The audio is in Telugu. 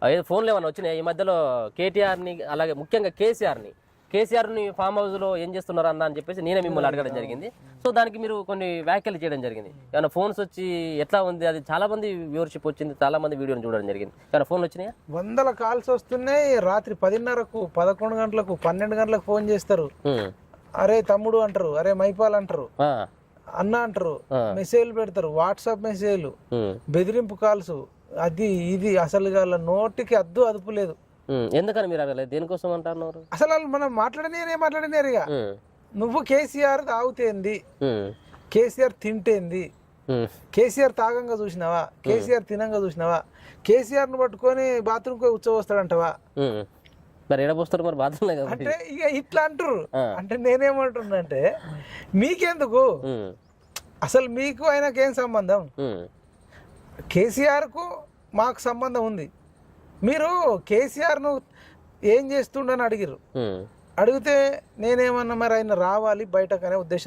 అదే ఫోన్లు ఏమైనా వచ్చినాయి ఈ మధ్యలో కేటీఆర్ని అలాగే ముఖ్యంగా కేసీఆర్ని ఫామ్ హౌస్లో ఏం చేస్తున్నారు అన్న అని చెప్పేసి నేనే మిమ్మల్ని అడగడం జరిగింది. సో దానికి మీరు కొన్ని వ్యాఖ్యలు చేయడం జరిగింది. ఏమైనా ఫోన్స్ వచ్చి ఎట్లా ఉంది, అది చాలా మంది వ్యూవర్షిప్ వచ్చింది, చాలా మంది వీడియోని చూడడం జరిగింది. ఏమైనా ఫోన్లు వచ్చినాయా? వందల కాల్స్ వస్తున్నాయి. రాత్రి 10:30కు 11 గంటలకు 12 గంటలకు ఫోన్ చేస్తారు. అరే తమ్ముడు అంటారు, అరే మైపాల్ అంటారు, అన్న అంటారు, మెసేజ్లు పెడతారు, వాట్సాప్ మెసేజ్లు, బెదిరింపు కాల్స్, అది ఇది అసలు వాళ్ళ నోటికి అదుపు లేదు. ఎందుకని మీరు అడగలేదు, దేనికోసం అంటున్నారు? అసలు వాళ్ళు మనం మాట్లాడినారు ఇక. నువ్వు కేసీఆర్ తాగుతేంది, కేసీఆర్ తింటేంది, కేసీఆర్ తాగంగా చూసినావా, కేసీఆర్ తినంగా చూసినావా, కేసీఆర్ ను పట్టుకొని బాత్రూమ్ కు ఉచ్చవస్తాడంటవా? మరి ఎడబోస్తారు మరి బాత్రూమ్ అంటే ఇక ఇట్లా అంటారు. అంటే నేనేమంటున్నా అంటే మీకెందుకు, అసలు మీకు ఆయనకేం సంబంధం? కేసీఆర్ కు మాకు సంబంధం ఉంది. మీరు కేసీఆర్ ను ఏం చేస్తుండని అడిగిరు. అడిగితే నేనేమన్నా మరి ఆయన రావాలి బయటకు అనే ఉద్దేశం